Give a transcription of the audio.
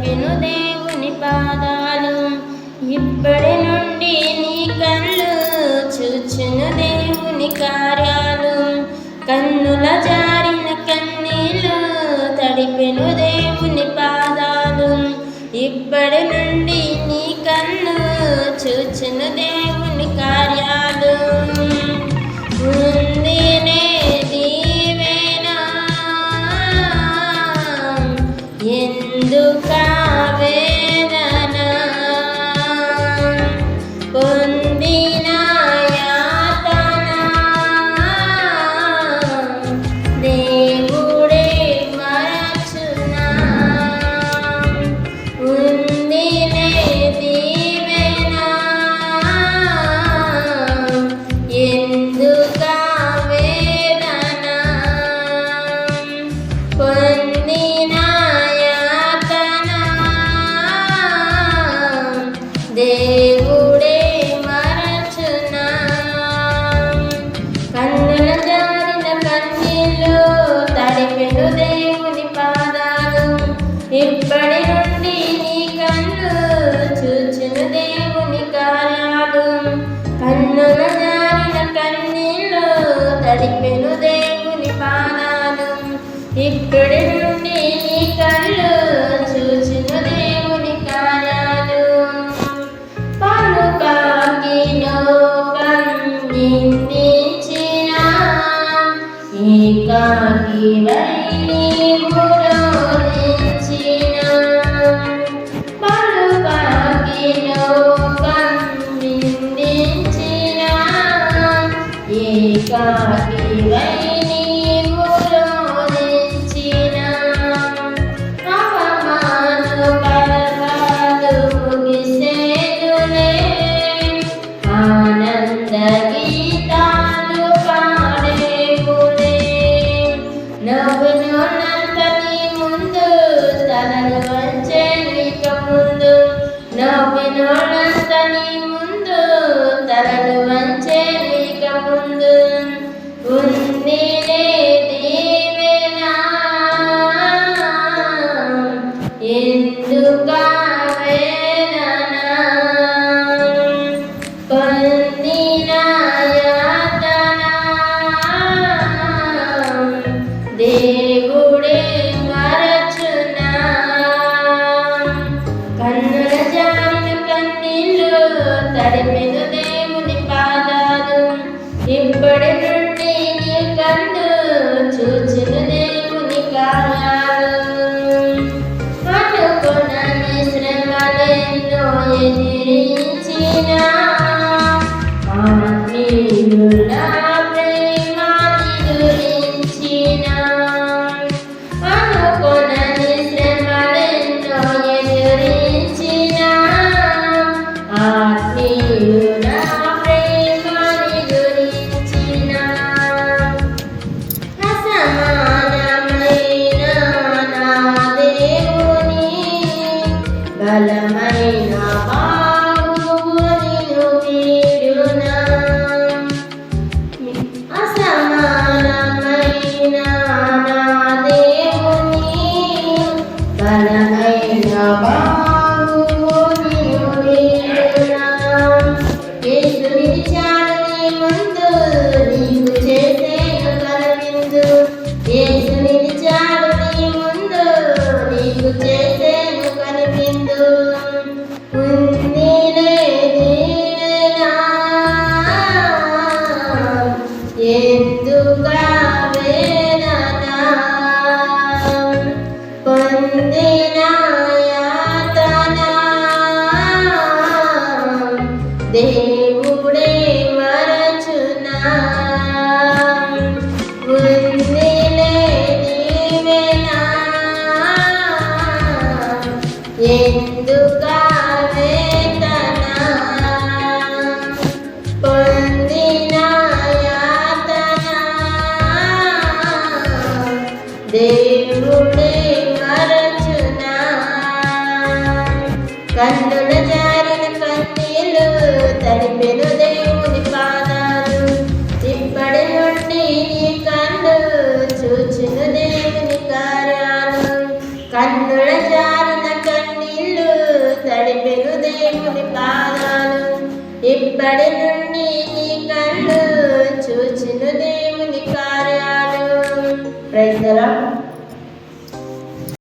తడిపెను దేవుని పాదాలు. ఇప్పటి నుండి నీ కళ్ళు చూచును దేవుని కార్యాలు. కన్నుల జారిన కన్నీళ్ళు తడిపెను దేవుని పాదాలు. ఇప్పటి నుండి నీ కన్ను చూచును దేవుని కార్యాలు. ఉందినే దీవెనా ఎందుకా వేదన, పొందిన యాతన దేవుడే మరచునా. ఉందినే దీవెనా ఎందుకా వేదన, పొందిన యాతన దేవుడే మరచునా. కన్నుల జారిన కన్నీళ్ళు తడిపెను దేవుని పాదాలు. ఇప్పటి నుండి నీ కన్ను చూచును దేవుని కార్యాలు. కన్నుల జారిన కన్నీళ్ళు తడిపెను దేవుని పాదాలు. ఇప్పటి నుండి నీ కళ్ళు చూచును దేవుని కార్యాలు. పలుకాకి లోకం నిందించిన ఏకాకి వైని మురోధించిన. పలుకాకి లోకం నిందించిన ఏకాకి వైని మురోధించిన. అవమాను పర్వాలు ముగిసేనులే, ఆనంద గీతాలు పాడేములే. నవ్వునోళ్ళంత నీ ముందు తలలు వంచెను ఇక ముందు. నవ్వినోళ్ళంత నీ ముందు తలలు వంచెను ఇక ముందు. ఉందినే దీవెనా ఎందుకా వేదన, పొందిన యాతన దేవుడే మరచునా. కన్నుల జారిన కన్నీళ్ళు తడిపెను దేవుని పాదాలు. ఇప్పటి నుండి నీ కన్ను చూచును దేవుని కార్యాలు. అనుకున్నని శ్రమలెన్నో ఎదిరించిన ఆత్మీయుల ప్రేమ నిదురించిన. అనుకున్నని శ్రమలెన్నో ఎదిరించిన ఆత్మీయుల ప్రేమ నిదురించిన. అసమానమైన నా దేవుని బలమైన బాహువు నిన్ను వీడునా. అసమానమైన నా దేవుని బలమైన బాహువు నిన్ను వీడునా. యేసు నిలిచాడు నీ ముందు, నీకు చేసేను కనువిందు. యేసు నిలిచాడు నీ ముందు, నీకు చేసేను కనువిందు. ఉందినే దీవెనా ఎందుకా వేదన, పొందిన యాతన దేవుడే మరచునా. ఉందినే దీవెనా ఎందుకా వేదన, పొందిన యాతన దేవుడే మరచునా. కన్నుల జారిన కన్నీళ్ళు తడిపెను దేవుని పాదాలు. ఇప్పటి నుండి నీ కళ్ళు చూచును దేవుని కార్యాలు. కన్నుల జారిన కన్నీళ్ళు ఇప్పటి నుండి నీ కళ్ళు చూచును దేవుని కార్యాలు. Praise the lord.